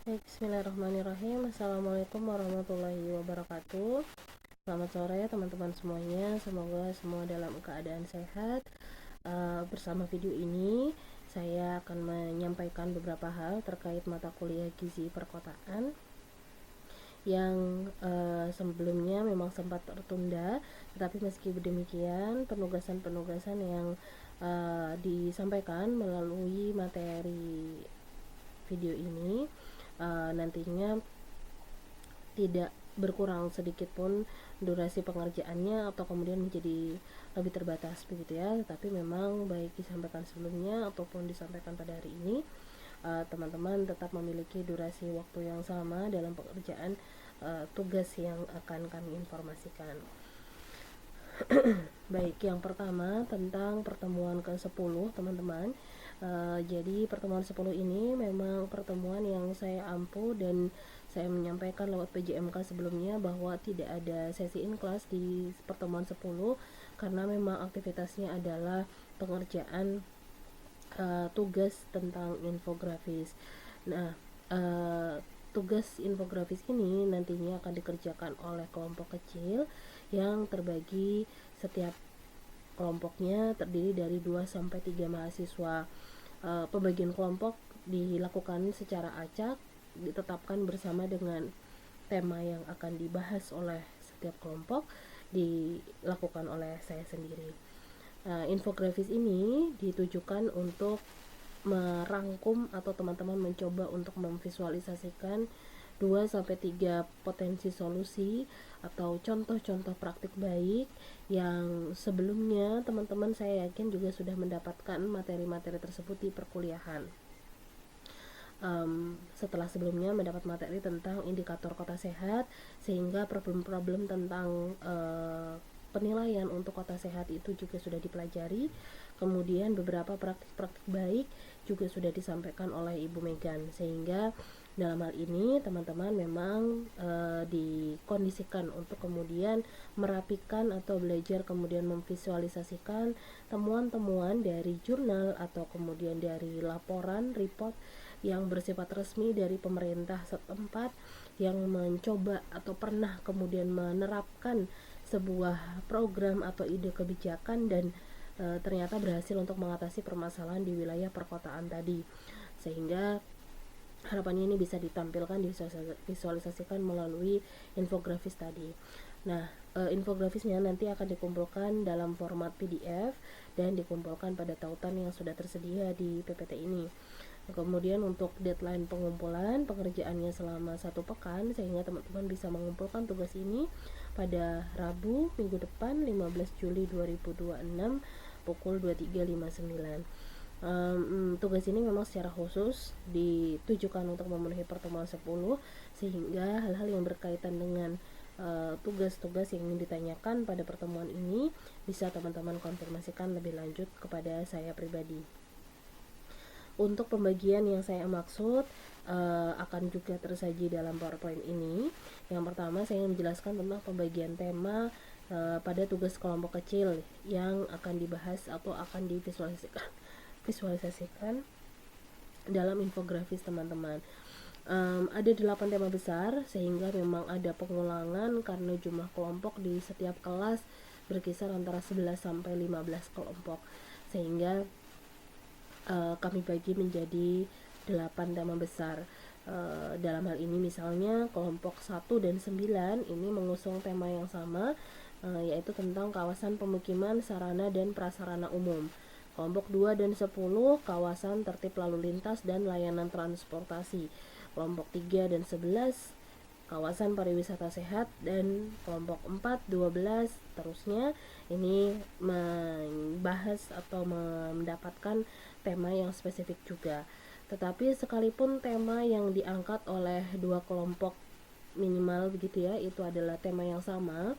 Baik, bismillahirrahmanirrahim. Assalamualaikum warahmatullahi wabarakatuh. Selamat sore teman-teman semuanya. Semoga semua dalam keadaan sehat. Bersama video ini saya akan menyampaikan beberapa hal terkait mata kuliah gizi perkotaan yang sebelumnya memang sempat tertunda, tetapi meski demikian penugasan-penugasan yang disampaikan melalui materi video ini nantinya tidak berkurang sedikit pun durasi pengerjaannya atau kemudian menjadi lebih terbatas begitu ya, tetapi memang baik disampaikan sebelumnya ataupun disampaikan pada hari ini teman-teman tetap memiliki durasi waktu yang sama dalam pekerjaan tugas yang akan kami informasikan. Baik, yang pertama tentang pertemuan ke-10 teman-teman. Jadi pertemuan 10 ini memang pertemuan yang saya ampuh dan saya menyampaikan lewat PJMK sebelumnya bahwa tidak ada sesi in class di pertemuan 10 karena memang aktivitasnya adalah pengerjaan tugas tentang infografis. Nah, tugas infografis ini nantinya akan dikerjakan oleh kelompok kecil yang terbagi setiap kelompoknya terdiri dari 2-3 mahasiswa. Pembagian kelompok dilakukan secara acak, ditetapkan bersama dengan tema yang akan dibahas oleh setiap kelompok, dilakukan oleh saya sendiri. Infografis ini ditujukan untuk merangkum atau teman-teman mencoba untuk memvisualisasikan 2-3 potensi solusi atau contoh-contoh praktik baik yang sebelumnya teman-teman saya yakin juga sudah mendapatkan materi-materi tersebut di perkuliahan. Setelah sebelumnya mendapat materi tentang indikator kota sehat, sehingga problem-problem tentang penilaian untuk kota sehat itu juga sudah dipelajari. Kemudian beberapa praktik-praktik baik juga sudah disampaikan oleh Ibu Megan, sehingga dalam hal ini teman-teman memang dikondisikan untuk kemudian merapikan atau belajar kemudian memvisualisasikan temuan-temuan dari jurnal atau kemudian dari laporan report yang bersifat resmi dari pemerintah setempat yang mencoba atau pernah kemudian menerapkan sebuah program atau ide kebijakan dan ternyata berhasil untuk mengatasi permasalahan di wilayah perkotaan tadi, sehingga harapannya ini bisa ditampilkan, divisualisasikan melalui infografis tadi. Nah, infografisnya nanti akan dikumpulkan dalam format PDF dan dikumpulkan pada tautan yang sudah tersedia di PPT ini. Kemudian untuk deadline pengumpulan pengerjaannya selama 1 pekan, sehingga teman-teman bisa mengumpulkan tugas ini pada Rabu minggu depan 15 Juli 2026 pukul 23.59. Tugas ini memang secara khusus ditujukan untuk memenuhi pertemuan 10, sehingga hal-hal yang berkaitan dengan tugas-tugas yang ingin ditanyakan pada pertemuan ini bisa teman-teman konfirmasikan lebih lanjut kepada saya pribadi. Untuk pembagian yang saya maksud akan juga tersaji dalam PowerPoint ini. Yang pertama saya ingin menjelaskan tentang pembagian tema pada tugas kelompok kecil yang akan dibahas atau akan divisualisasikan dalam infografis teman-teman. Ada 8 tema besar, sehingga memang ada pengulangan karena jumlah kelompok di setiap kelas berkisar antara 11-15 kelompok, sehingga kami bagi menjadi 8 tema besar. Dalam hal ini misalnya kelompok 1 dan 9 ini mengusung tema yang sama, yaitu tentang kawasan pemukiman, sarana dan prasarana umum. Kelompok 2 dan 10 kawasan tertib lalu lintas dan layanan transportasi. Kelompok 3 dan 11 kawasan pariwisata sehat, dan kelompok 4, 12 terusnya ini membahas atau mendapatkan tema yang spesifik juga. Tetapi sekalipun tema yang diangkat oleh 2 kelompok minimal begitu ya, itu adalah tema yang sama,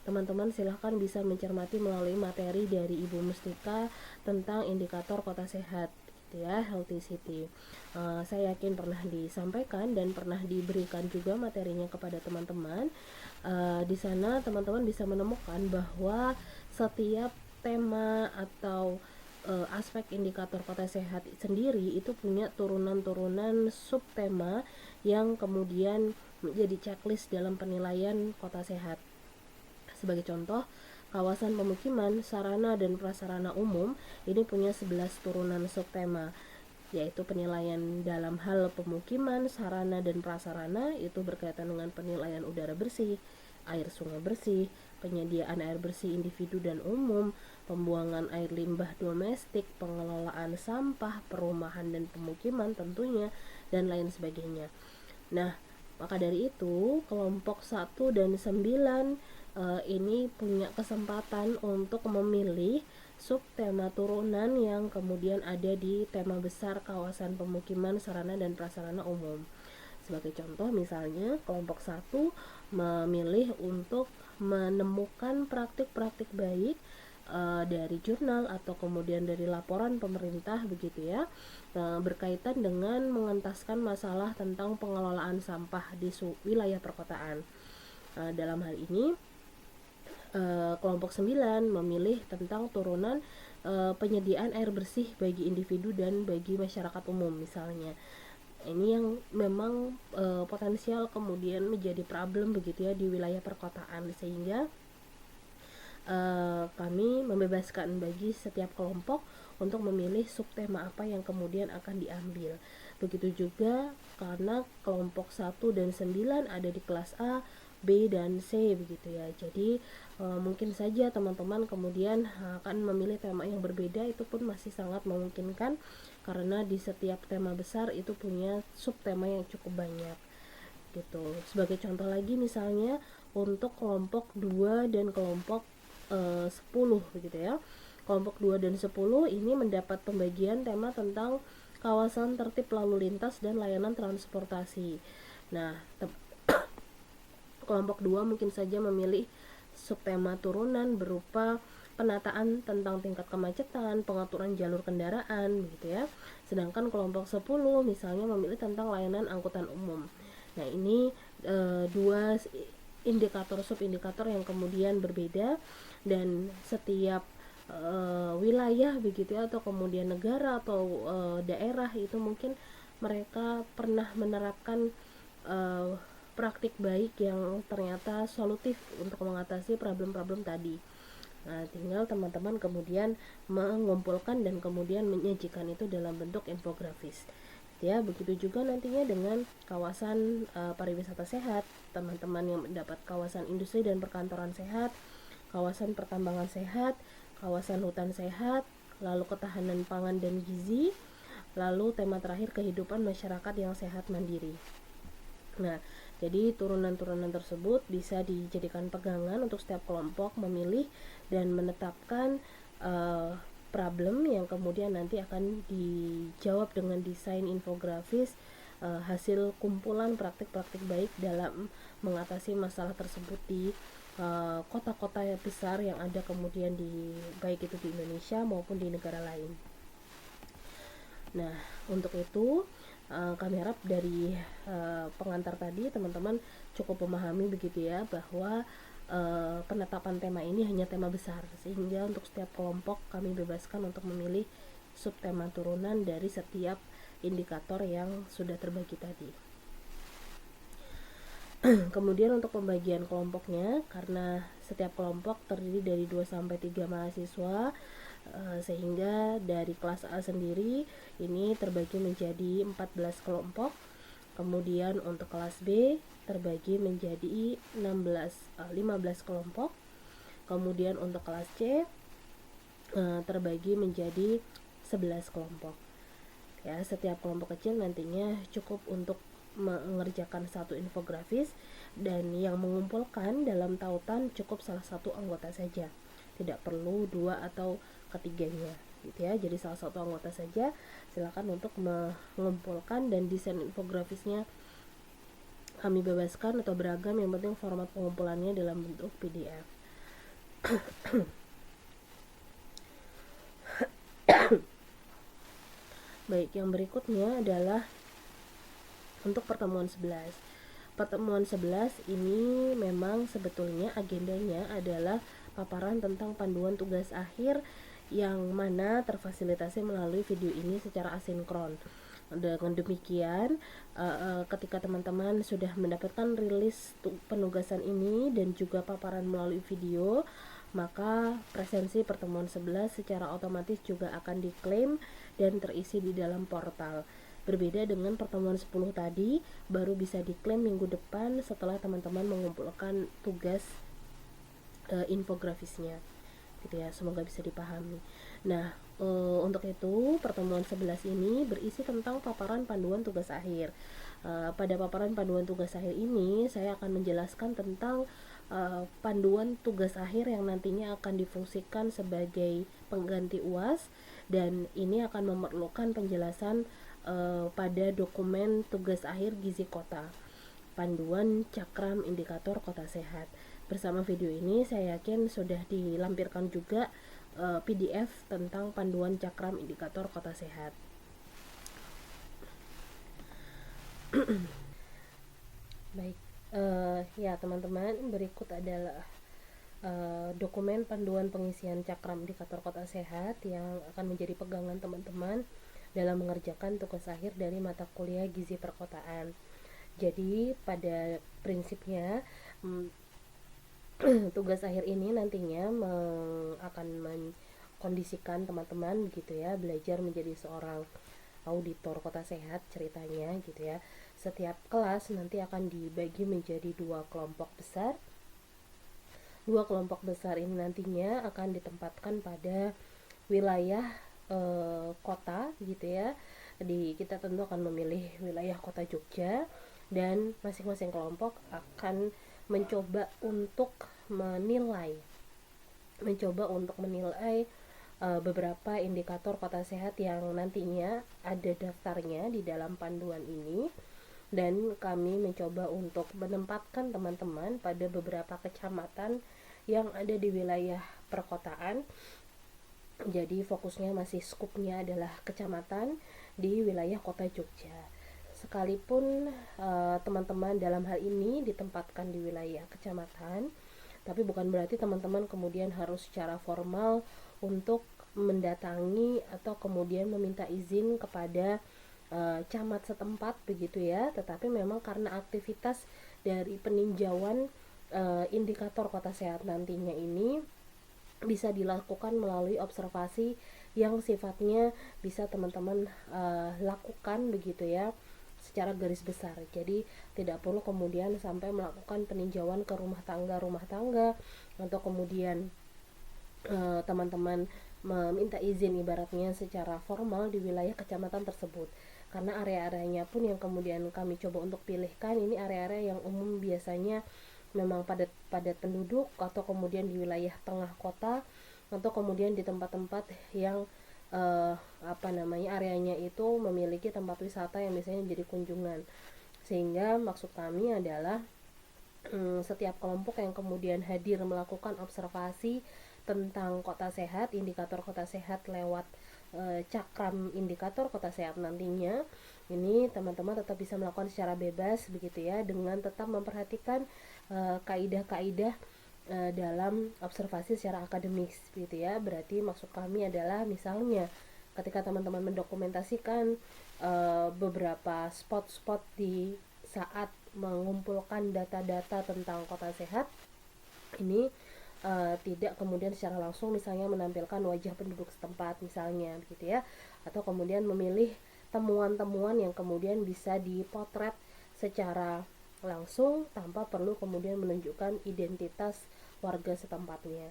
teman-teman silahkan bisa mencermati melalui materi dari Ibu Mustika tentang indikator kota sehat gitu ya, healthy city. Saya yakin pernah disampaikan dan pernah diberikan juga materinya kepada teman-teman. Di sana teman-teman bisa menemukan bahwa setiap tema atau aspek indikator kota sehat sendiri itu punya turunan-turunan subtema yang kemudian menjadi checklist dalam penilaian kota sehat. Sebagai contoh, kawasan pemukiman, sarana dan prasarana umum ini punya 11 turunan subtema, yaitu penilaian dalam hal pemukiman, sarana dan prasarana itu berkaitan dengan penilaian udara bersih, air sungai bersih, penyediaan air bersih individu dan umum, pembuangan air limbah domestik, pengelolaan sampah, perumahan dan pemukiman tentunya, dan lain sebagainya. Nah, maka dari itu kelompok 1 dan 9 ini punya kesempatan untuk memilih subtema turunan yang kemudian ada di tema besar kawasan pemukiman, sarana dan prasarana umum. Sebagai contoh misalnya kelompok 1 memilih untuk menemukan praktik-praktik baik dari jurnal atau kemudian dari laporan pemerintah begitu ya, berkaitan dengan mengentaskan masalah tentang pengelolaan sampah di wilayah perkotaan. Dalam hal ini kelompok 9 memilih tentang turunan penyediaan air bersih bagi individu dan bagi masyarakat umum misalnya. Ini yang memang potensial kemudian menjadi problem begitu ya di wilayah perkotaan, sehingga kami membebaskan bagi setiap kelompok untuk memilih subtema apa yang kemudian akan diambil. Begitu juga karena kelompok 1 dan 9 ada di kelas A, B dan C begitu ya. Jadi mungkin saja teman-teman kemudian akan memilih tema yang berbeda, itu pun masih sangat memungkinkan karena di setiap tema besar itu punya subtema yang cukup banyak gitu. Sebagai contoh lagi misalnya untuk kelompok 2 dan kelompok 10 begitu ya. Kelompok 2 dan 10 ini mendapat pembagian tema tentang kawasan tertib lalu lintas dan layanan transportasi. Nah, kelompok 2 mungkin saja memilih subtema turunan berupa penataan tentang tingkat kemacetan, pengaturan jalur kendaraan begitu ya. Sedangkan kelompok 10 misalnya memilih tentang layanan angkutan umum. Nah, ini dua indikator subindikator yang kemudian berbeda, dan setiap wilayah begitu ya, atau kemudian negara atau daerah itu mungkin mereka pernah menerapkan praktik baik yang ternyata solutif untuk mengatasi problem-problem tadi. Nah, tinggal teman-teman kemudian mengumpulkan dan kemudian menyajikan itu dalam bentuk infografis. Ya, begitu juga nantinya dengan kawasan pariwisata sehat, teman-teman yang mendapat kawasan industri dan perkantoran sehat, kawasan pertambangan sehat, kawasan hutan sehat, lalu ketahanan pangan dan gizi, lalu tema terakhir kehidupan masyarakat yang sehat mandiri. Nah, jadi turunan-turunan tersebut bisa dijadikan pegangan untuk setiap kelompok memilih dan menetapkan problem yang kemudian nanti akan dijawab dengan desain infografis hasil kumpulan praktik-praktik baik dalam mengatasi masalah tersebut di kota-kota besar yang ada kemudian di baik itu di Indonesia maupun di negara lain. Nah, untuk itu kami harap dari pengantar tadi teman-teman cukup memahami begitu ya, bahwa penetapan tema ini hanya tema besar, sehingga untuk setiap kelompok kami bebaskan untuk memilih subtema turunan dari setiap indikator yang sudah terbagi tadi. Kemudian untuk pembagian kelompoknya, karena setiap kelompok terdiri dari 2-3 mahasiswa, sehingga dari kelas A sendiri ini terbagi menjadi 14 kelompok. Kemudian untuk kelas B terbagi menjadi 15 kelompok. Kemudian untuk kelas C terbagi menjadi 11 kelompok. Ya, setiap kelompok kecil nantinya cukup untuk mengerjakan satu infografis, dan yang mengumpulkan dalam tautan cukup salah satu anggota saja. Tidak perlu 2 atau ketiganya gitu ya. Jadi salah satu anggota saja. Silakan untuk mengumpulkan, dan desain infografisnya kami bebaskan atau beragam, yang penting format pengumpulannya dalam bentuk PDF. Baik, yang berikutnya adalah untuk pertemuan 11. Pertemuan 11 ini memang sebetulnya agendanya adalah paparan tentang panduan tugas akhir yang mana terfasilitasi melalui video ini secara asinkron. Dengan demikian, ketika teman-teman sudah mendapatkan rilis penugasan ini dan juga paparan melalui video, maka presensi pertemuan 11 secara otomatis juga akan diklaim dan terisi di dalam portal. Berbeda dengan pertemuan 10 tadi, baru bisa diklaim minggu depan setelah teman-teman mengumpulkan tugas infografisnya. Gitu ya, semoga bisa dipahami. Nah, untuk itu pertemuan 11 ini berisi tentang paparan panduan tugas akhir. Pada paparan panduan tugas akhir ini saya akan menjelaskan tentang panduan tugas akhir yang nantinya akan difungsikan sebagai pengganti UAS, dan ini akan memerlukan penjelasan pada dokumen tugas akhir gizi kota, panduan cakram indikator kota sehat. Bersama video ini saya yakin sudah dilampirkan juga PDF tentang panduan cakram indikator kota sehat. Baik, ya teman-teman, berikut adalah dokumen panduan pengisian cakram indikator kota sehat yang akan menjadi pegangan teman-teman dalam mengerjakan tugas akhir dari mata kuliah gizi perkotaan. Jadi pada prinsipnya tugas akhir ini nantinya akan mengkondisikan teman-teman begitu ya, belajar menjadi seorang auditor kota sehat ceritanya gitu ya. Setiap kelas nanti akan dibagi menjadi dua kelompok besar. Dua kelompok besar ini nantinya akan ditempatkan pada wilayah kota gitu ya. Kita tentu akan memilih wilayah kota Jogja, dan masing-masing kelompok akan mencoba untuk menilai beberapa indikator kota sehat yang nantinya ada daftarnya di dalam panduan ini, dan kami mencoba untuk menempatkan teman-teman pada beberapa kecamatan yang ada di wilayah perkotaan. Jadi fokusnya masih skupnya adalah kecamatan di wilayah kota Jogja. Sekalipun teman-teman dalam hal ini ditempatkan di wilayah kecamatan, tapi bukan berarti teman-teman kemudian harus secara formal untuk mendatangi atau kemudian meminta izin kepada camat setempat begitu ya. Tetapi memang karena aktivitas dari peninjauan indikator kota sehat nantinya ini bisa dilakukan melalui observasi yang sifatnya bisa teman-teman lakukan begitu ya, secara garis besar. Jadi tidak perlu kemudian sampai melakukan peninjauan ke rumah tangga atau kemudian teman-teman meminta izin ibaratnya secara formal di wilayah kecamatan tersebut, karena area-areanya pun yang kemudian kami coba untuk pilihkan ini area-area yang umum biasanya memang padat penduduk, atau kemudian di wilayah tengah kota, atau kemudian di tempat-tempat yang areanya itu memiliki tempat wisata yang biasanya menjadi kunjungan. Sehingga maksud kami adalah setiap kelompok yang kemudian hadir melakukan observasi tentang kota sehat, indikator kota sehat lewat cakram indikator kota sehat nantinya, ini teman-teman tetap bisa melakukan secara bebas begitu ya, dengan tetap memperhatikan kaidah-kaidah dalam observasi secara akademis gitu ya. Berarti maksud kami adalah misalnya ketika teman-teman mendokumentasikan beberapa spot-spot di saat mengumpulkan data-data tentang kota sehat ini, tidak kemudian secara langsung misalnya menampilkan wajah penduduk setempat misalnya gitu ya, atau kemudian memilih temuan-temuan yang kemudian bisa dipotret secara langsung tanpa perlu kemudian menunjukkan identitas warga setempatnya.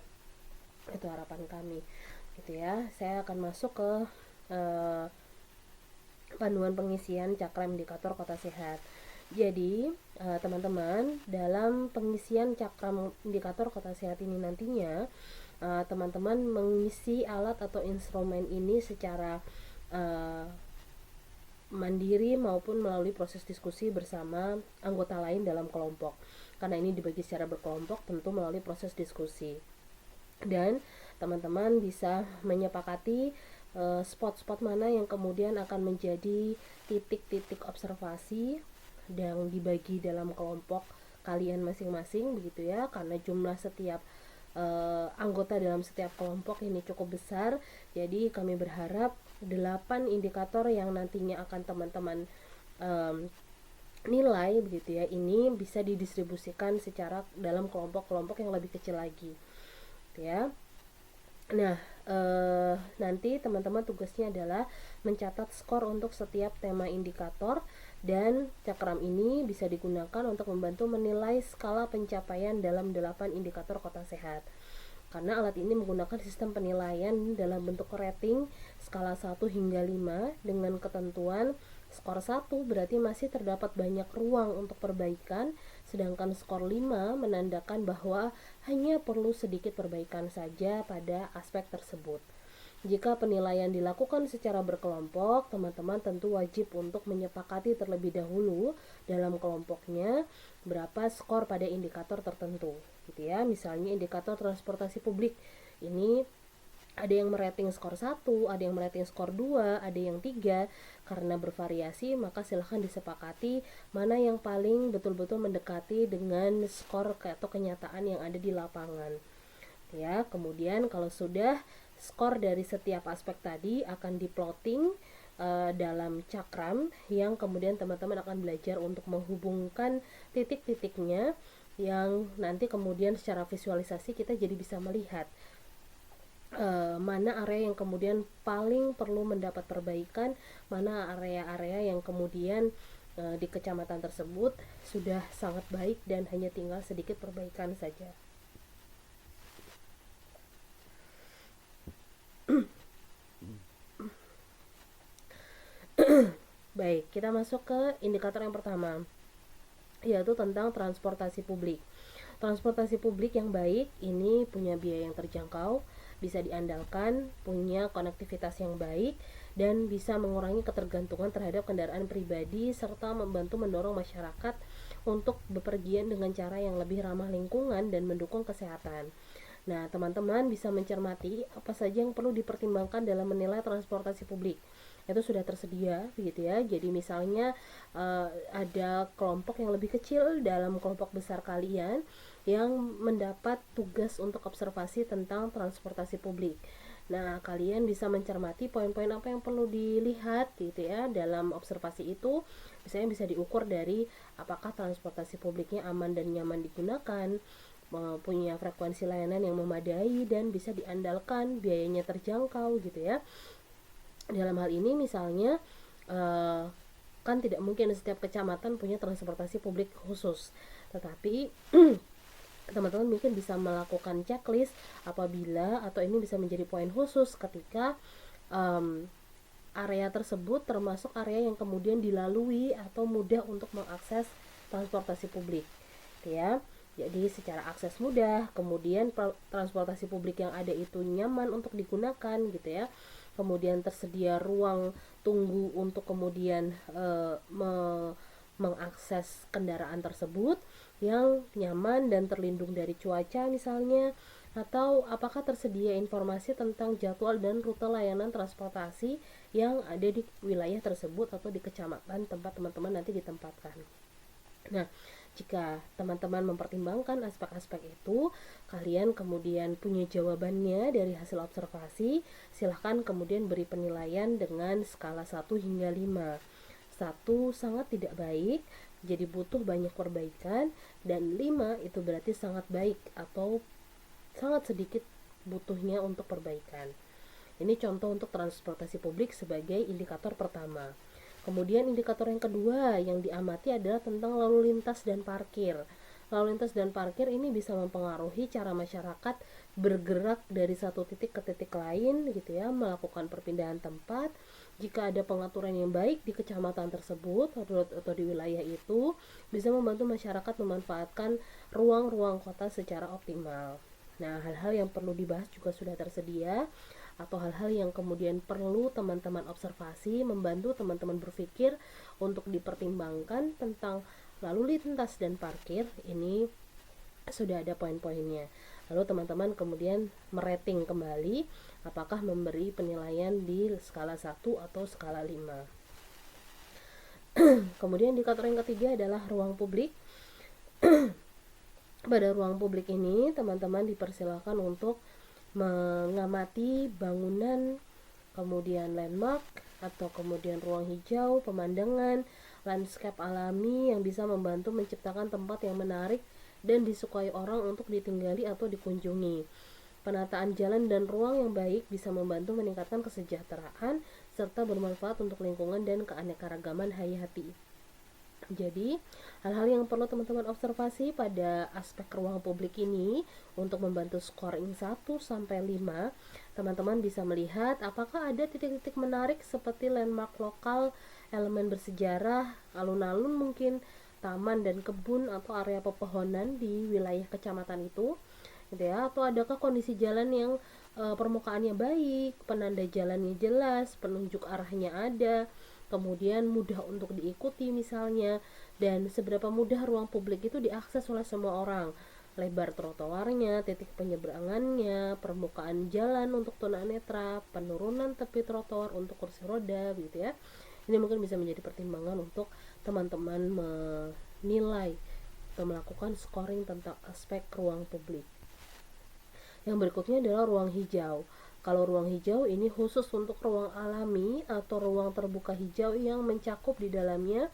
Itu harapan kami gitu ya. Saya akan masuk ke panduan pengisian cakram indikator kota sehat. Jadi teman-teman, dalam pengisian cakram indikator kota sehat ini nantinya teman-teman mengisi alat atau instrumen ini secara mandiri maupun melalui proses diskusi bersama anggota lain dalam kelompok. Karena ini dibagi secara berkelompok, tentu melalui proses diskusi. Dan teman-teman bisa menyepakati spot-spot mana yang kemudian akan menjadi titik-titik observasi yang dibagi dalam kelompok kalian masing-masing begitu ya, karena jumlah setiap anggota dalam setiap kelompok ini cukup besar. Jadi kami berharap 8 indikator yang nantinya akan teman-teman nilai begitu ya, ini bisa didistribusikan secara dalam kelompok-kelompok yang lebih kecil lagi gitu ya. Nah, nanti teman-teman tugasnya adalah mencatat skor untuk setiap tema indikator, dan cakram ini bisa digunakan untuk membantu menilai skala pencapaian dalam 8 indikator kota sehat. Karena alat ini menggunakan sistem penilaian dalam bentuk rating skala 1 hingga 5 dengan ketentuan skor 1 berarti masih terdapat banyak ruang untuk perbaikan, sedangkan skor 5 menandakan bahwa hanya perlu sedikit perbaikan saja pada aspek tersebut. Jika penilaian dilakukan secara berkelompok, teman-teman tentu wajib untuk menyepakati terlebih dahulu dalam kelompoknya berapa skor pada indikator tertentu gitu ya. Misalnya indikator transportasi publik ini ada yang merating skor 1, ada yang merating skor 2, ada yang 3. Karena bervariasi, maka silahkan disepakati mana yang paling betul-betul mendekati dengan skor atau kenyataan yang ada di lapangan. Ya, kemudian kalau sudah skor dari setiap aspek tadi akan diplotting dalam cakram yang kemudian teman-teman akan belajar untuk menghubungkan titik-titiknya, yang nanti kemudian secara visualisasi kita jadi bisa melihat mana area yang kemudian paling perlu mendapat perbaikan, mana area-area yang kemudian di kecamatan tersebut sudah sangat baik dan hanya tinggal sedikit perbaikan saja. Baik, kita masuk ke indikator yang pertama, yaitu tentang transportasi publik. Transportasi publik yang baik ini punya biaya yang terjangkau, bisa diandalkan, punya konektivitas yang baik, dan bisa mengurangi ketergantungan terhadap kendaraan pribadi serta membantu mendorong masyarakat untuk bepergian dengan cara yang lebih ramah lingkungan dan mendukung kesehatan. Nah, teman-teman bisa mencermati apa saja yang perlu dipertimbangkan dalam menilai transportasi publik. Itu sudah tersedia begitu ya. Jadi misalnya ada kelompok yang lebih kecil dalam kelompok besar kalian yang mendapat tugas untuk observasi tentang transportasi publik. Nah, kalian bisa mencermati poin-poin apa yang perlu dilihat gitu ya dalam observasi itu. Misalnya bisa diukur dari apakah transportasi publiknya aman dan nyaman digunakan, punya frekuensi layanan yang memadai, dan bisa diandalkan, biayanya terjangkau gitu ya. Dalam hal ini misalnya kan tidak mungkin setiap kecamatan punya transportasi publik khusus, tetapi teman-teman mungkin bisa melakukan checklist apabila, atau ini bisa menjadi poin khusus ketika area tersebut termasuk area yang kemudian dilalui atau mudah untuk mengakses transportasi publik ya. Jadi secara akses mudah, kemudian transportasi publik yang ada itu nyaman untuk digunakan gitu ya, kemudian tersedia ruang tunggu untuk kemudian mengakses kendaraan tersebut yang nyaman dan terlindung dari cuaca misalnya, atau apakah tersedia informasi tentang jadwal dan rute layanan transportasi yang ada di wilayah tersebut atau di kecamatan tempat teman-teman nanti ditempatkan. Nah, jika teman-teman mempertimbangkan aspek-aspek itu, kalian kemudian punya jawabannya dari hasil observasi, silahkan kemudian beri penilaian dengan skala 1 hingga 5. 1 sangat tidak baik, jadi butuh banyak perbaikan, dan 5 itu berarti sangat baik atau sangat sedikit butuhnya untuk perbaikan. Ini contoh untuk transportasi publik sebagai indikator pertama. Kemudian indikator yang kedua yang diamati adalah tentang lalu lintas dan parkir. Lalu lintas dan parkir ini bisa mempengaruhi cara masyarakat bergerak dari satu titik ke titik lain gitu ya, melakukan perpindahan tempat. Jika ada pengaturan yang baik di kecamatan tersebut atau di wilayah itu, bisa membantu masyarakat memanfaatkan ruang-ruang kota secara optimal. Nah, hal-hal yang perlu dibahas juga sudah tersedia, atau hal-hal yang kemudian perlu teman-teman observasi, membantu teman-teman berpikir untuk dipertimbangkan tentang lalu lintas dan parkir. Ini sudah ada poin-poinnya. Lalu teman-teman kemudian merating kembali apakah memberi penilaian di skala 1 atau skala 5. Kemudian indikator yang ketiga adalah ruang publik. Pada ruang publik ini, teman-teman dipersilakan untuk mengamati bangunan, kemudian landmark atau kemudian ruang hijau, pemandangan, landscape alami yang bisa membantu menciptakan tempat yang menarik dan disukai orang untuk ditinggali atau dikunjungi. Penataan jalan dan ruang yang baik bisa membantu meningkatkan kesejahteraan serta bermanfaat untuk lingkungan dan keanekaragaman hayati. Jadi, hal-hal yang perlu teman-teman observasi pada aspek ruang publik ini untuk membantu scoring 1 sampai 5, teman-teman bisa melihat apakah ada titik-titik menarik seperti landmark lokal, elemen bersejarah, alun-alun mungkin, taman dan kebun atau area pepohonan di wilayah kecamatan itu, gitu ya. Atau adakah kondisi jalan yang permukaannya baik, penanda jalannya jelas, penunjuk arahnya ada, kemudian mudah untuk diikuti misalnya, dan seberapa mudah ruang publik itu diakses oleh semua orang, lebar trotoarnya, titik penyeberangannya, permukaan jalan untuk tunanetra, penurunan tepi trotoar untuk kursi roda, gitu ya. Ini mungkin bisa menjadi pertimbangan untuk teman-teman menilai atau melakukan scoring tentang aspek ruang publik. Yang berikutnya adalah ruang hijau. Kalau ruang hijau ini khusus untuk ruang alami atau ruang terbuka hijau yang mencakup di dalamnya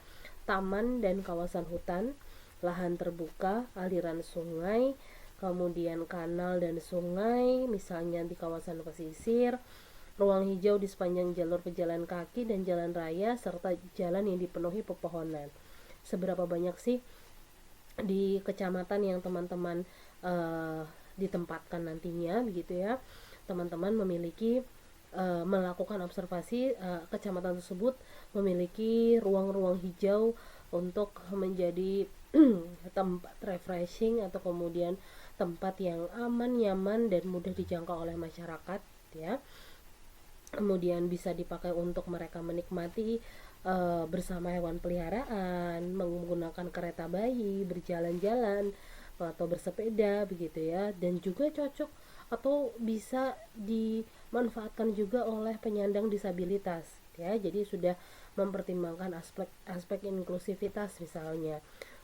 taman dan kawasan hutan, lahan terbuka, aliran sungai, kemudian kanal dan sungai, misalnya di kawasan pesisir, ruang hijau di sepanjang jalur pejalan kaki dan jalan raya, serta jalan yang dipenuhi pepohonan. Seberapa banyak sih di kecamatan yang teman-teman ditempatkan nantinya, begitu ya, teman-teman memiliki melakukan observasi kecamatan tersebut memiliki ruang-ruang hijau untuk menjadi tempat refreshing atau kemudian tempat yang aman, nyaman dan mudah dijangkau oleh masyarakat, ya. Kemudian bisa dipakai untuk mereka menikmati bersama hewan peliharaan, menggunakan kereta bayi, berjalan-jalan atau bersepeda, begitu ya. Dan juga cocok atau bisa dimanfaatkan juga oleh penyandang disabilitas, ya. Jadi sudah mempertimbangkan aspek inklusivitas misalnya.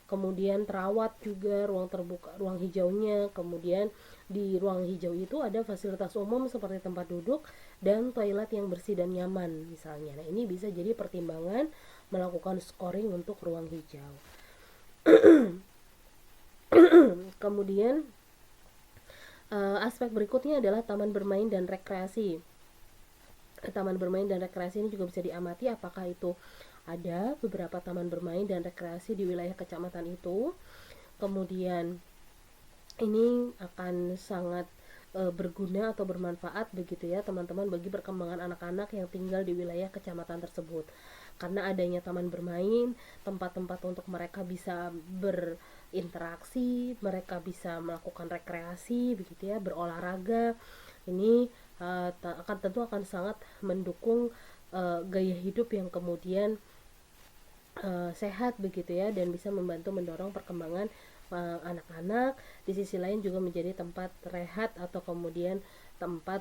Kemudian terawat juga ruang terbuka, ruang hijaunya. Kemudian di ruang hijau itu ada fasilitas umum seperti tempat duduk dan toilet yang bersih dan nyaman misalnya. Nah, ini bisa jadi pertimbangan melakukan scoring untuk ruang hijau. Kemudian aspek berikutnya adalah taman bermain dan rekreasi. Taman bermain dan rekreasi ini juga bisa diamati apakah itu ada beberapa taman bermain dan rekreasi di wilayah kecamatan itu. Kemudian ini akan sangat berguna atau bermanfaat, begitu ya teman-teman, bagi perkembangan anak-anak yang tinggal di wilayah kecamatan tersebut. Karena adanya taman bermain, tempat-tempat untuk mereka bisa berinteraksi, mereka bisa melakukan rekreasi, begitu ya, berolahraga. Ini tentu akan sangat mendukung gaya hidup yang kemudian sehat, begitu ya, dan bisa membantu mendorong perkembangan anak-anak. Di sisi lain juga menjadi tempat rehat atau kemudian tempat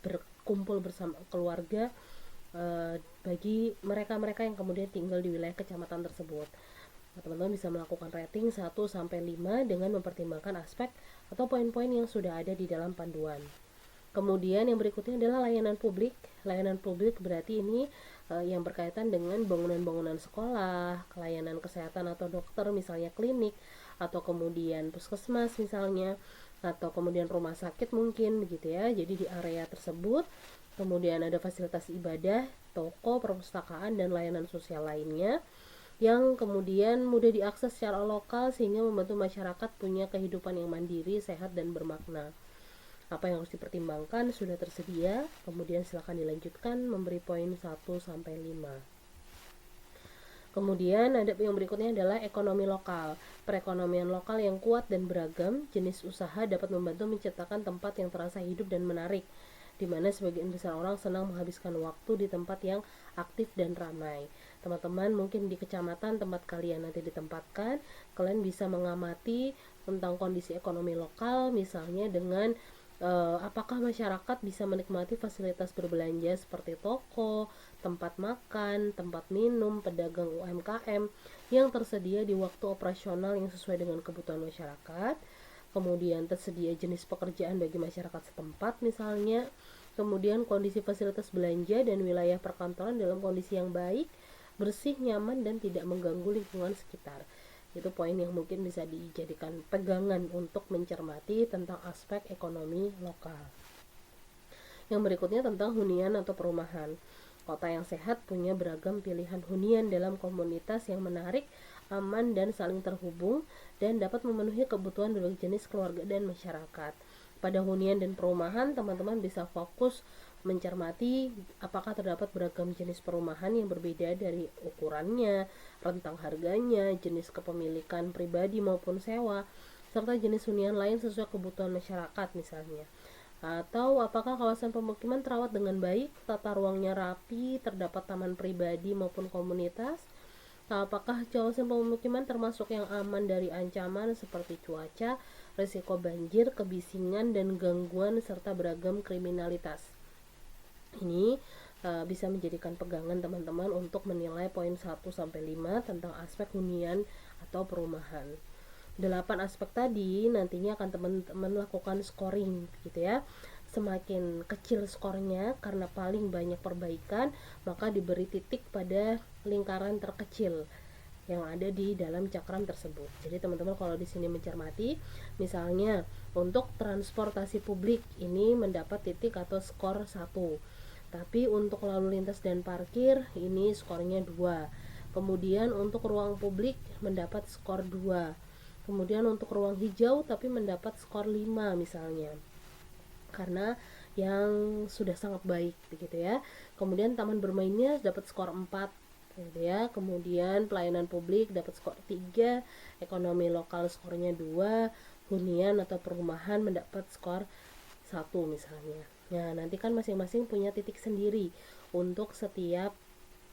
berkumpul bersama keluarga bagi mereka-mereka yang kemudian tinggal di wilayah kecamatan tersebut. Teman-teman bisa melakukan rating 1-5 dengan mempertimbangkan aspek atau poin-poin yang sudah ada di dalam panduan. Kemudian yang berikutnya adalah layanan publik. Layanan publik berarti ini yang berkaitan dengan bangunan-bangunan sekolah, layanan kesehatan atau dokter, misalnya klinik, atau kemudian puskesmas misalnya, atau kemudian rumah sakit mungkin, begitu ya. Jadi di area tersebut kemudian ada fasilitas ibadah, toko, perpustakaan, dan layanan sosial lainnya yang kemudian mudah diakses secara lokal sehingga membantu masyarakat punya kehidupan yang mandiri, sehat, dan bermakna. Apa yang harus dipertimbangkan sudah tersedia, kemudian silakan dilanjutkan memberi poin 1-5. Kemudian ada yang berikutnya adalah ekonomi lokal. Perekonomian lokal yang kuat dan beragam jenis usaha dapat membantu menciptakan tempat yang terasa hidup dan menarik, di mana sebagian besar orang senang menghabiskan waktu di tempat yang aktif dan ramai. Teman-teman mungkin di kecamatan tempat kalian nanti ditempatkan, kalian bisa mengamati tentang kondisi ekonomi lokal, misalnya dengan apakah masyarakat bisa menikmati fasilitas berbelanja seperti toko, tempat makan, tempat minum, pedagang UMKM yang tersedia di waktu operasional yang sesuai dengan kebutuhan masyarakat. Kemudian tersedia jenis pekerjaan bagi masyarakat setempat misalnya. Kemudian kondisi fasilitas belanja dan wilayah perkantoran dalam kondisi yang baik, bersih, nyaman, dan tidak mengganggu lingkungan sekitar. Itu poin yang mungkin bisa dijadikan pegangan untuk mencermati tentang aspek ekonomi lokal. Yang berikutnya tentang hunian atau perumahan. Kota yang sehat punya beragam pilihan hunian dalam komunitas yang menarik, aman, dan saling terhubung, dan dapat memenuhi kebutuhan berbagai jenis keluarga dan masyarakat. Pada hunian dan perumahan, teman-teman bisa fokus mencermati apakah terdapat beragam jenis perumahan yang berbeda dari ukurannya, rentang harganya, jenis kepemilikan pribadi maupun sewa, serta jenis hunian lain sesuai kebutuhan masyarakat misalnya. Atau apakah kawasan pemukiman terawat dengan baik, tata ruangnya rapi, terdapat taman pribadi maupun komunitas. Apakah kawasan pemukiman termasuk yang aman dari ancaman seperti cuaca, risiko banjir, kebisingan, dan gangguan serta beragam kriminalitas. Ini bisa menjadikan pegangan teman-teman untuk menilai poin 1-5 tentang aspek hunian atau perumahan. 8 aspek tadi nantinya akan teman-teman lakukan scoring gitu ya. Semakin kecil skornya karena paling banyak perbaikan, maka diberi titik pada lingkaran terkecil yang ada di dalam cakram tersebut. Jadi teman-teman kalau di sini mencermati, misalnya untuk transportasi publik ini mendapat titik atau skor 1. Tapi untuk lalu lintas dan parkir ini skornya 2. Kemudian untuk ruang publik mendapat skor 2. Kemudian untuk ruang hijau tapi mendapat skor 5 misalnya, karena yang sudah sangat baik begitu ya. Kemudian taman bermainnya dapat skor 4 gitu ya. Kemudian pelayanan publik dapat skor 3, ekonomi lokal skornya 2, hunian atau perumahan mendapat skor 1 misalnya. Nah, nanti kan masing-masing punya titik sendiri untuk setiap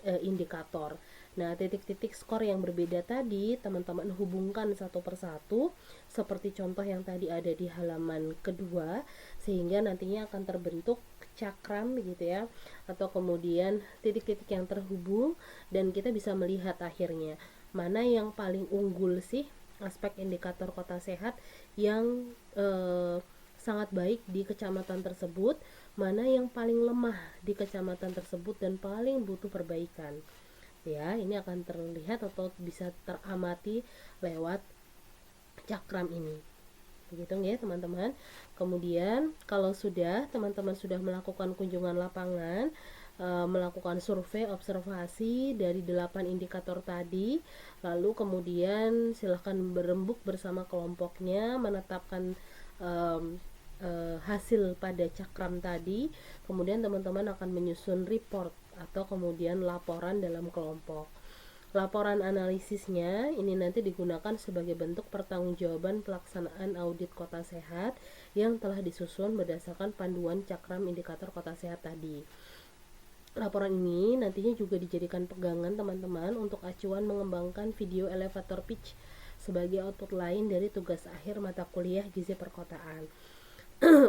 indikator. Nah, titik-titik skor yang berbeda tadi teman-teman hubungkan satu persatu seperti contoh yang tadi ada di halaman kedua, sehingga nantinya akan terbentuk cakram begitu ya, atau kemudian titik-titik yang terhubung, dan kita bisa melihat akhirnya mana yang paling unggul sih aspek indikator kota sehat yang sangat baik di kecamatan tersebut, mana yang paling lemah di kecamatan tersebut dan paling butuh perbaikan. Ya, ini akan terlihat atau bisa teramati lewat cakram ini. Begitu ya, teman-teman. Kemudian kalau teman-teman sudah melakukan kunjungan lapangan, melakukan survei observasi dari 8 indikator tadi, lalu kemudian silahkan berembuk bersama kelompoknya menetapkan hasil pada cakram tadi. Kemudian teman-teman akan menyusun report atau kemudian laporan dalam kelompok. Laporan analisisnya ini nanti digunakan sebagai bentuk pertanggungjawaban pelaksanaan audit kota sehat yang telah disusun berdasarkan panduan cakram indikator kota sehat tadi. Laporan ini nantinya juga dijadikan pegangan teman-teman untuk acuan mengembangkan video elevator pitch sebagai output lain dari tugas akhir mata kuliah gizi perkotaan.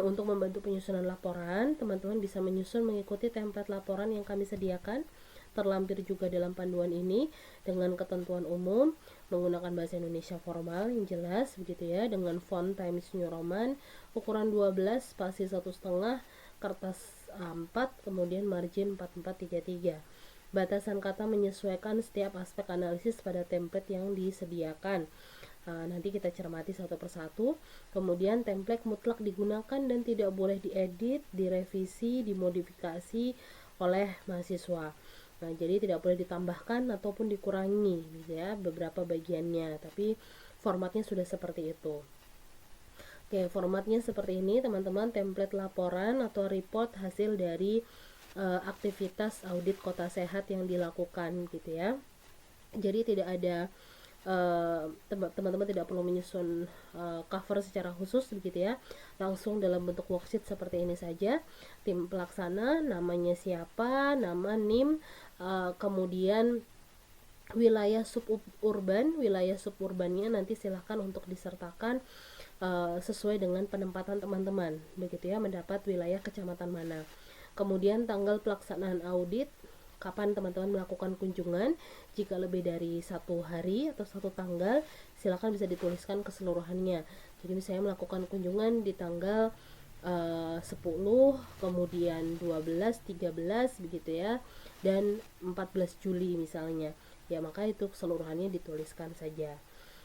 Untuk membantu penyusunan laporan, teman-teman bisa menyusun mengikuti template laporan yang kami sediakan, terlampir juga dalam panduan ini dengan ketentuan umum, menggunakan bahasa Indonesia formal yang jelas begitu ya, dengan font Times New Roman, ukuran 12, spasi 1,5, kertas A4, kemudian margin 4433. Batasan kata menyesuaikan setiap aspek analisis pada template yang disediakan. Nanti kita cermati satu persatu. Kemudian template mutlak digunakan dan tidak boleh diedit, direvisi, dimodifikasi oleh mahasiswa. Nah, jadi tidak boleh ditambahkan ataupun dikurangi gitu ya beberapa bagiannya, tapi formatnya sudah seperti itu. Oke, formatnya seperti ini teman-teman, template laporan atau report hasil dari aktivitas audit kota sehat yang dilakukan gitu ya. Jadi tidak ada teman-teman tidak perlu menyusun cover secara khusus begitu ya, langsung dalam bentuk worksheet seperti ini saja. Tim pelaksana namanya siapa, nama, NIM, kemudian wilayah suburbannya nanti silahkan untuk disertakan sesuai dengan penempatan teman-teman begitu ya, mendapat wilayah kecamatan mana. Kemudian tanggal pelaksanaan audit, kapan teman-teman melakukan kunjungan. Jika lebih dari 1 hari atau 1 tanggal, silakan bisa dituliskan keseluruhannya. Jadi misalnya melakukan kunjungan di tanggal 10, kemudian 12, 13 begitu ya, dan 14 Juli misalnya. Ya, maka itu keseluruhannya dituliskan saja.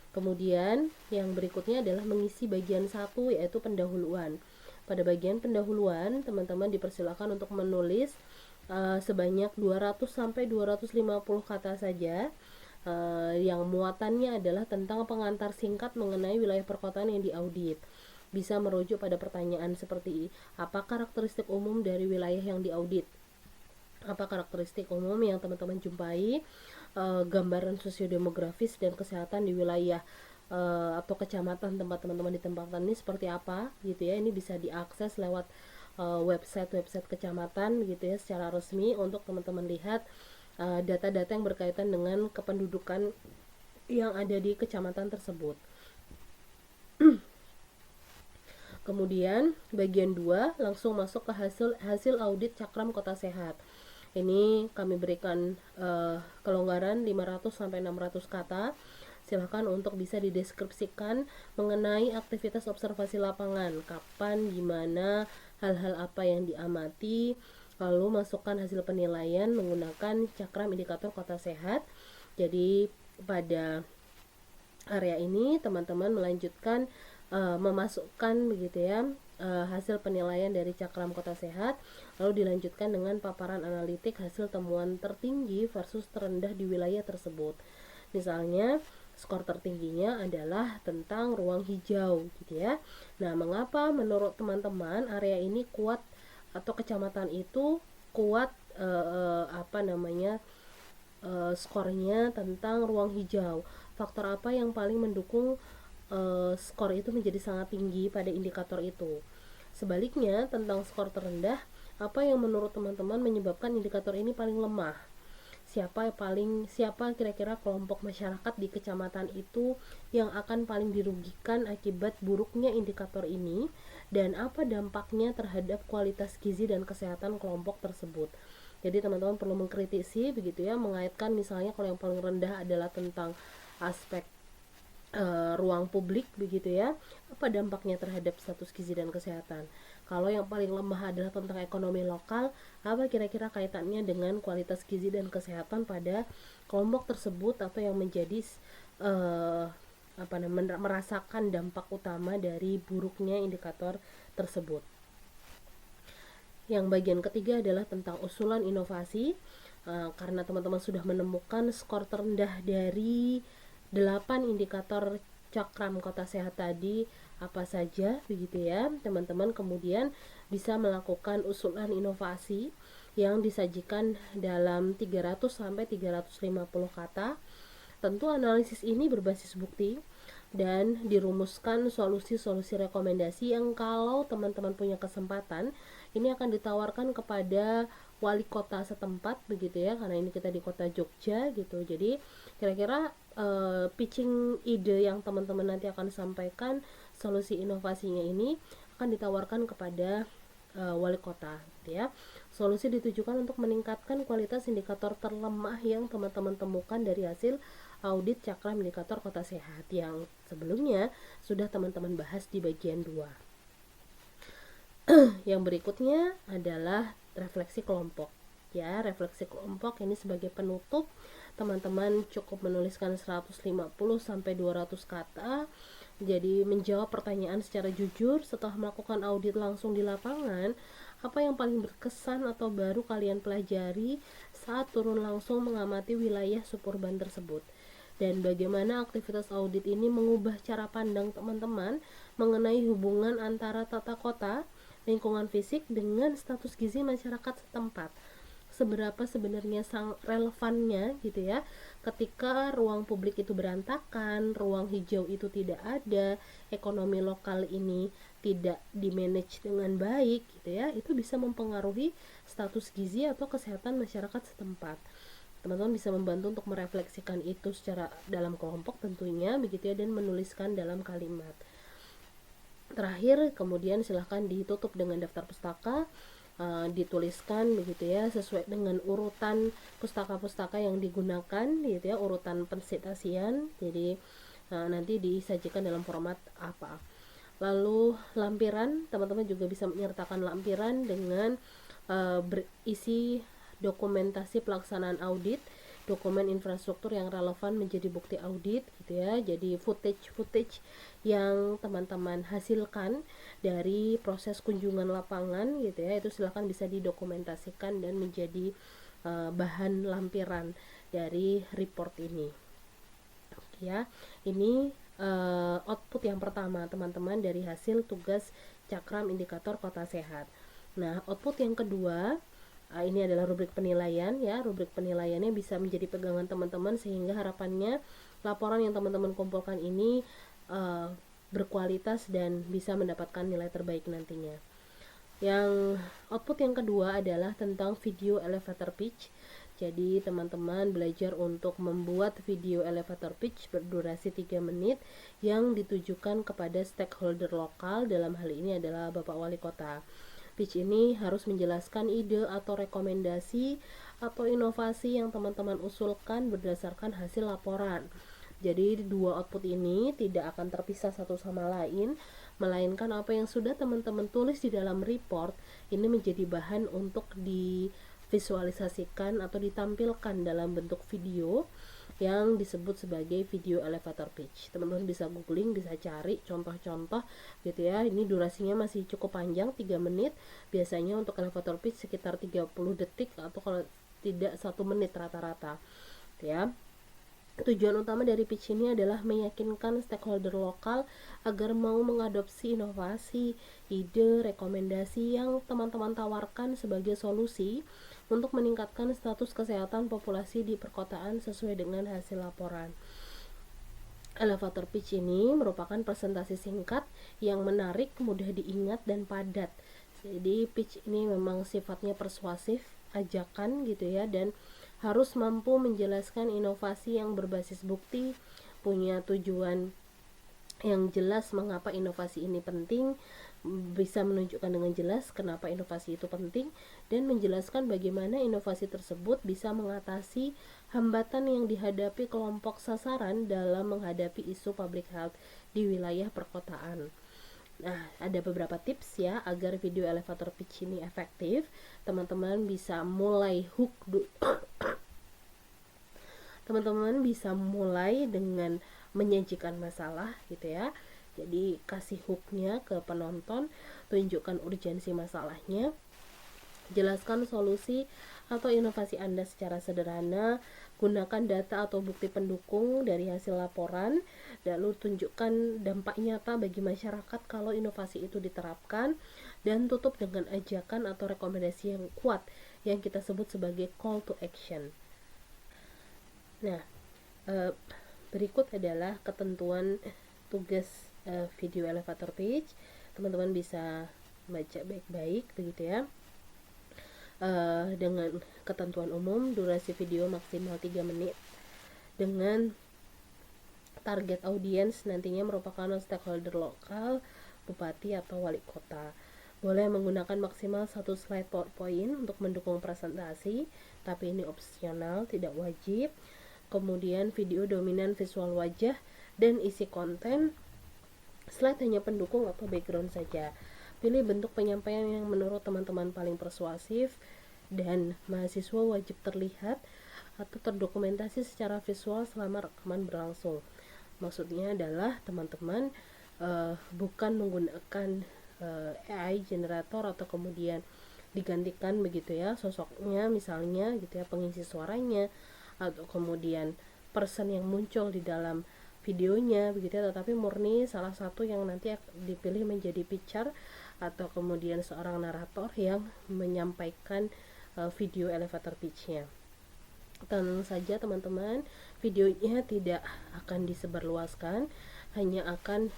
Kemudian yang berikutnya adalah mengisi bagian 1, yaitu pendahuluan. Pada bagian pendahuluan, teman-teman dipersilakan untuk menulis sebanyak 200 sampai 250 kata saja. Yang muatannya adalah tentang pengantar singkat mengenai wilayah perkotaan yang diaudit. Bisa merujuk pada pertanyaan seperti apa karakteristik umum dari wilayah yang diaudit, apa karakteristik umum yang teman-teman jumpai, gambaran sosiodemografis dan kesehatan di wilayah atau kecamatan tempat teman-teman ditempatkan ini seperti apa gitu ya. Ini bisa diakses lewat website kecamatan gitu ya secara resmi untuk teman-teman lihat data-data yang berkaitan dengan kependudukan yang ada di kecamatan tersebut. Kemudian bagian 2 langsung masuk ke hasil audit Cakram Kota Sehat. Ini kami berikan kelonggaran 500 sampai 600 kata. Silakan untuk bisa dideskripsikan mengenai aktivitas observasi lapangan, kapan, gimana, hal-hal apa yang diamati, lalu masukkan hasil penilaian menggunakan Cakram Indikator Kota Sehat. Jadi pada area ini teman-teman melanjutkan memasukkan begitu ya hasil penilaian dari Cakram Kota Sehat, lalu dilanjutkan dengan paparan analitik hasil temuan tertinggi versus terendah di wilayah tersebut. Misalnya skor tertingginya adalah tentang ruang hijau gitu ya. Nah, mengapa menurut teman-teman area ini kuat atau kecamatan itu kuat skornya tentang ruang hijau? Faktor apa yang paling mendukung skor itu menjadi sangat tinggi pada indikator itu? Sebaliknya, tentang skor terendah, apa yang menurut teman-teman menyebabkan indikator ini paling lemah? Siapa kira-kira kelompok masyarakat di kecamatan itu yang akan paling dirugikan akibat buruknya indikator ini, dan apa dampaknya terhadap kualitas gizi dan kesehatan kelompok tersebut? Jadi teman-teman perlu mengkritisi begitu ya, mengaitkan misalnya kalau yang paling rendah adalah tentang aspek ruang publik begitu ya, apa dampaknya terhadap status gizi dan kesehatan. Kalau yang paling lemah adalah tentang ekonomi lokal, apa kira-kira kaitannya dengan kualitas gizi dan kesehatan pada kelompok tersebut atau yang menjadi merasakan dampak utama dari buruknya indikator tersebut. Yang bagian ketiga adalah tentang usulan inovasi. Karena teman-teman sudah menemukan skor terendah dari 8 indikator Cakram Kota Sehat tadi apa saja begitu ya, teman-teman kemudian bisa melakukan usulan inovasi yang disajikan dalam 300 sampai 350 kata. Tentu analisis ini berbasis bukti dan dirumuskan solusi-solusi rekomendasi yang kalau teman-teman punya kesempatan ini akan ditawarkan kepada wali kota setempat begitu ya, karena ini kita di kota Jogja gitu. Jadi kira-kira pitching ide yang teman-teman nanti akan sampaikan, solusi inovasinya ini akan ditawarkan kepada wali kota gitu ya. Solusi ditujukan untuk meningkatkan kualitas indikator terlemah yang teman-teman temukan dari hasil audit Cakram Indikator Kota Sehat yang sebelumnya sudah teman-teman bahas di bagian 2. Yang berikutnya adalah refleksi kelompok. Ya, refleksi kelompok ini sebagai penutup, teman-teman cukup menuliskan 150 sampai 200 kata. Jadi menjawab pertanyaan secara jujur setelah melakukan audit langsung di lapangan. Apa yang paling berkesan atau baru kalian pelajari saat turun langsung mengamati wilayah Supurban tersebut? Dan bagaimana aktivitas audit ini mengubah cara pandang teman-teman mengenai hubungan antara tata kota, lingkungan fisik dengan status gizi masyarakat setempat? Seberapa sebenarnya relevannya gitu ya, ketika ruang publik itu berantakan, ruang hijau itu tidak ada, ekonomi lokal ini tidak dimanage dengan baik gitu ya, itu bisa mempengaruhi status gizi atau kesehatan masyarakat setempat. Teman-teman bisa membantu untuk merefleksikan itu secara dalam kelompok tentunya begitu ya, dan menuliskan dalam kalimat. Terakhir kemudian silahkan ditutup dengan daftar pustaka. dituliskan begitu ya, sesuai dengan urutan pustaka-pustaka yang digunakan gitu ya, urutan pensitasian. Jadi nanti disajikan dalam format apa. Lalu lampiran, teman-teman juga bisa menyertakan lampiran dengan berisi dokumentasi pelaksanaan audit, dokumen infrastruktur yang relevan menjadi bukti audit gitu ya. Jadi footage yang teman-teman hasilkan dari proses kunjungan lapangan gitu ya, itu silahkan bisa didokumentasikan dan menjadi bahan lampiran dari report ini ya. Ini output yang pertama teman-teman dari hasil tugas Cakram Indikator Kota Sehat. Nah, output yang kedua ini adalah rubrik penilaian ya. Rubrik penilaiannya bisa menjadi pegangan teman-teman sehingga harapannya laporan yang teman-teman kumpulkan ini berkualitas dan bisa mendapatkan nilai terbaik nantinya. Yang output yang kedua adalah tentang video elevator pitch. Jadi teman-teman belajar untuk membuat video elevator pitch berdurasi 3 menit yang ditujukan kepada stakeholder lokal, dalam hal ini adalah Bapak Wali Kota. Pitch ini harus menjelaskan ide atau rekomendasi atau inovasi yang teman-teman usulkan berdasarkan hasil laporan. Jadi dua output ini tidak akan terpisah satu sama lain, melainkan apa yang sudah teman-teman tulis di dalam report ini menjadi bahan untuk divisualisasikan atau ditampilkan dalam bentuk video yang disebut sebagai video elevator pitch. Teman-teman bisa googling, bisa cari contoh-contoh gitu ya. Ini durasinya masih cukup panjang, 3 menit. Biasanya untuk elevator pitch sekitar 30 detik atau kalau tidak 1 menit rata-rata ya. Tujuan utama dari pitch ini adalah meyakinkan stakeholder lokal agar mau mengadopsi inovasi, ide, rekomendasi yang teman-teman tawarkan sebagai solusi untuk meningkatkan status kesehatan populasi di perkotaan sesuai dengan hasil laporan. Elevator pitch ini merupakan presentasi singkat yang menarik, mudah diingat, dan padat. Jadi pitch ini memang sifatnya persuasif, ajakan gitu ya, dan harus mampu menjelaskan inovasi yang berbasis bukti, punya tujuan yang jelas mengapa inovasi ini penting, bisa menunjukkan dengan jelas kenapa inovasi itu penting, dan menjelaskan bagaimana inovasi tersebut bisa mengatasi hambatan yang dihadapi kelompok sasaran dalam menghadapi isu public health di wilayah perkotaan. Nah, ada beberapa tips ya agar video elevator pitch ini efektif. Teman-teman bisa mulai teman-teman bisa mulai dengan menyajikan masalah gitu ya. Jadi kasih hooknya ke penonton, tunjukkan urgensi masalahnya, jelaskan solusi atau inovasi Anda secara sederhana, gunakan data atau bukti pendukung dari hasil laporan, lalu tunjukkan dampak nyata bagi masyarakat kalau inovasi itu diterapkan, dan tutup dengan ajakan atau rekomendasi yang kuat yang kita sebut sebagai call to action. Nah, berikut adalah ketentuan tugas video elevator pitch. Teman-teman bisa baca baik-baik begitu ya. Dengan ketentuan umum, durasi video maksimal 3 menit dengan target audiens nantinya merupakan stakeholder lokal, bupati atau wali kota. Boleh menggunakan maksimal 1 slide PowerPoint untuk mendukung presentasi, tapi ini opsional, tidak wajib. Kemudian video dominan visual wajah dan isi konten, slide hanya pendukung atau background saja. Pilih bentuk penyampaian yang menurut teman-teman paling persuasif, dan mahasiswa wajib terlihat atau terdokumentasi secara visual selama rekaman berlangsung. Maksudnya adalah teman-teman bukan menggunakan AI generator atau kemudian digantikan begitu ya sosoknya, misalnya gitu ya, pengisi suaranya atau kemudian person yang muncul di dalam videonya begitu ya, tetapi murni salah satu yang nanti dipilih menjadi pitcher atau kemudian seorang narator yang menyampaikan video elevator pitch-nya. Tentu saja teman-teman, videonya tidak akan disebarluaskan, hanya akan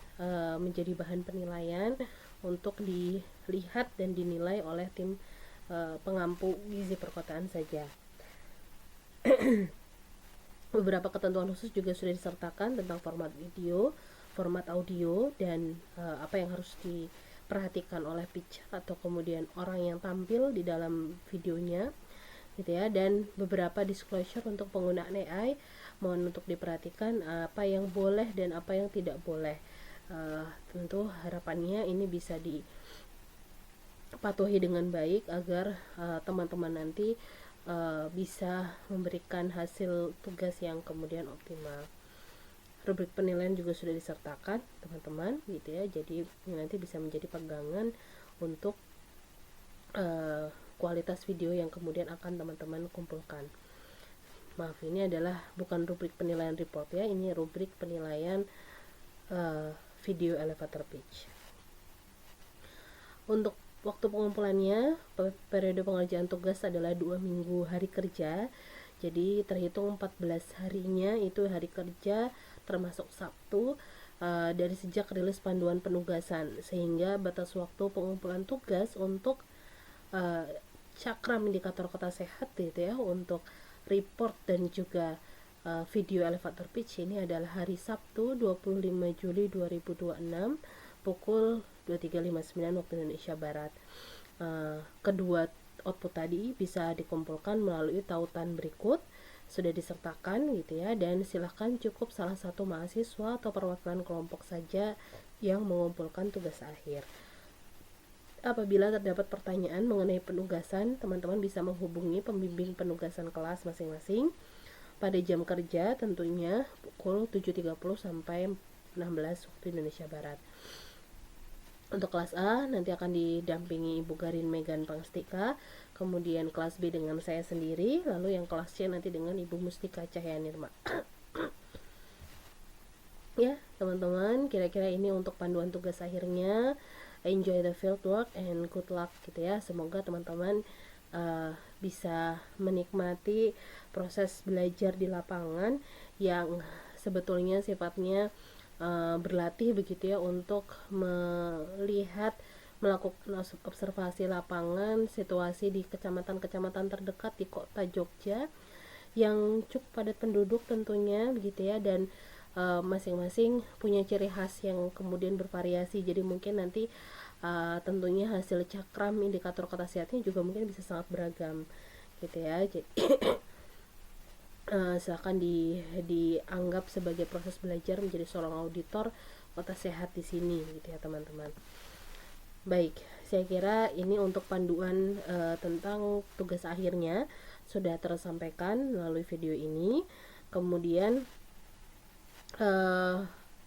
menjadi bahan penilaian untuk dilihat dan dinilai oleh tim pengampu gizi perkotaan saja. Beberapa ketentuan khusus juga sudah disertakan tentang format video, format audio, dan apa yang harus diperhatikan oleh pitcher atau kemudian orang yang tampil di dalam videonya gitu ya, dan beberapa disclosure untuk penggunaan AI mohon untuk diperhatikan apa yang boleh dan apa yang tidak boleh. Tentu harapannya ini bisa dipatuhi dengan baik agar teman-teman nanti bisa memberikan hasil tugas yang kemudian optimal. Rubrik penilaian juga sudah disertakan teman-teman gitu ya, jadi ini nanti bisa menjadi pegangan untuk kualitas video yang kemudian akan teman-teman kumpulkan. Maaf, ini adalah bukan rubrik penilaian report ya, ini rubrik penilaian video elevator pitch. Untuk waktu pengumpulannya, periode pengerjaan tugas adalah 2 minggu hari kerja, jadi terhitung 14 harinya itu hari kerja termasuk Sabtu dari sejak rilis panduan penugasan, sehingga batas waktu pengumpulan tugas untuk cakram indikator kota sehat gitu ya, untuk report dan juga video elevator pitch ini adalah hari Sabtu 25 Juli 2026 pukul 23.59 waktu Indonesia Barat. Kedua output tadi bisa dikumpulkan melalui tautan berikut, sudah disertakan gitu ya, dan silahkan cukup salah satu mahasiswa atau perwakilan kelompok saja yang mengumpulkan tugas akhir. Apabila terdapat pertanyaan mengenai penugasan, teman-teman bisa menghubungi pembimbing penugasan kelas masing-masing pada jam kerja tentunya pukul 7.30 sampai 16 waktu Indonesia Barat. Untuk kelas A nanti akan didampingi Ibu Garin Megan Pangstika, kemudian kelas B dengan saya sendiri, lalu yang kelas C nanti dengan Ibu Mustika Cahyanirma. Ya teman-teman, kira-kira ini untuk panduan tugas akhirnya. Enjoy the field work and good luck gitu ya. Semoga teman-teman bisa menikmati proses belajar di lapangan yang sebetulnya sifatnya berlatih begitu ya, untuk melihat, melakukan observasi lapangan situasi di kecamatan-kecamatan terdekat di kota Jogja yang cukup padat penduduk tentunya begitu ya, dan masing-masing punya ciri khas yang kemudian bervariasi, jadi mungkin nanti tentunya hasil cakram indikator kota sehatnya juga mungkin bisa sangat beragam gitu ya. Jadi silakan dianggap sebagai proses belajar menjadi seorang auditor kota sehat di sini gitu ya teman-teman. Baik, saya kira ini untuk panduan tentang tugas akhirnya sudah tersampaikan melalui video ini. Kemudian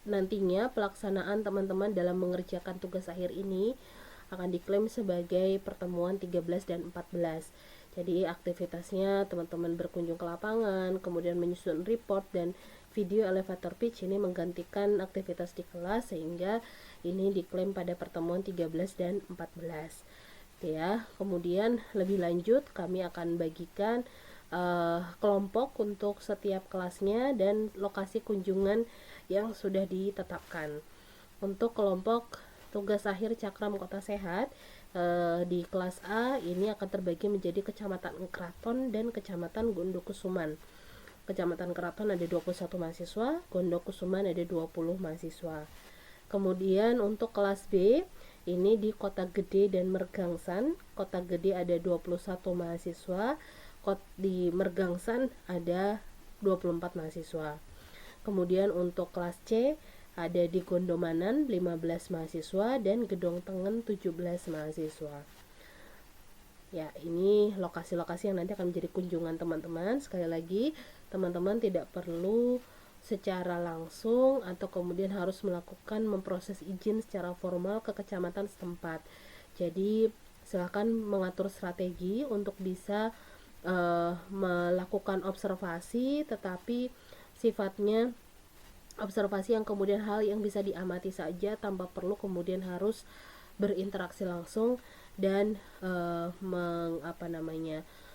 nantinya pelaksanaan teman-teman dalam mengerjakan tugas akhir ini akan diklaim sebagai pertemuan 13 dan 14. Jadi aktivitasnya teman-teman berkunjung ke lapangan, kemudian menyusun report dan video elevator pitch ini menggantikan aktivitas di kelas, sehingga ini diklaim pada pertemuan 13 dan 14. Ya, kemudian lebih lanjut kami akan bagikan kelompok untuk setiap kelasnya dan lokasi kunjungan yang sudah ditetapkan. Untuk kelompok tugas akhir cakram kota sehat di kelas A ini akan terbagi menjadi Kecamatan Kraton dan Kecamatan Gondokusuman. Kecamatan Kraton ada 21 mahasiswa, Gondokusuman ada 20 mahasiswa. Kemudian untuk kelas B ini di Kota Gede dan Mergangsan. Kota Gede ada 21 mahasiswa, di Mergangsan ada 24 mahasiswa. Kemudian untuk kelas C ada di Gondomanan 15 mahasiswa dan Gedong Tengen 17 mahasiswa. Ya, ini lokasi-lokasi yang nanti akan menjadi kunjungan teman-teman. Sekali lagi, teman-teman tidak perlu secara langsung atau kemudian harus memproses izin secara formal ke kecamatan setempat. Jadi, silakan mengatur strategi untuk bisa melakukan observasi, tetapi sifatnya observasi yang kemudian hal yang bisa diamati saja tanpa perlu kemudian harus berinteraksi langsung dan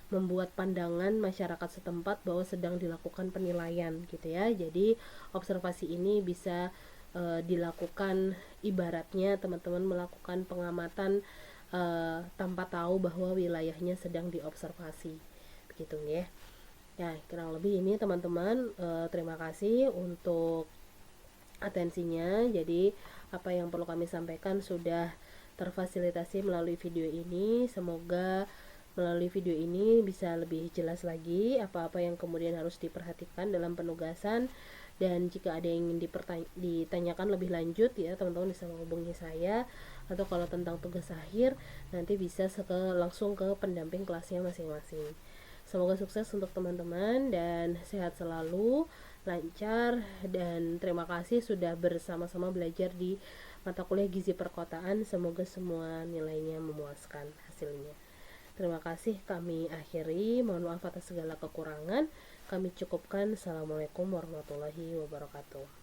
membuat pandangan masyarakat setempat bahwa sedang dilakukan penilaian gitu ya. Jadi observasi ini bisa dilakukan ibaratnya teman-teman melakukan pengamatan tanpa tahu bahwa wilayahnya sedang diobservasi begitu ya. Ya, kurang lebih ini teman-teman, terima kasih untuk atensinya. Jadi apa yang perlu kami sampaikan sudah terfasilitasi melalui video ini. Semoga melalui video ini bisa lebih jelas lagi apa-apa yang kemudian harus diperhatikan dalam penugasan, dan jika ada yang ingin ditanyakan lebih lanjut ya, teman-teman bisa menghubungi saya, atau kalau tentang tugas akhir nanti bisa langsung ke pendamping kelasnya masing-masing. Semoga sukses untuk teman-teman dan sehat selalu, lancar, dan terima kasih sudah bersama-sama belajar di mata kuliah Gizi Perkotaan. Semoga semua nilainya memuaskan hasilnya. Terima kasih, kami akhiri. Mohon maaf atas segala kekurangan. Kami cukupkan. Assalamualaikum warahmatullahi wabarakatuh.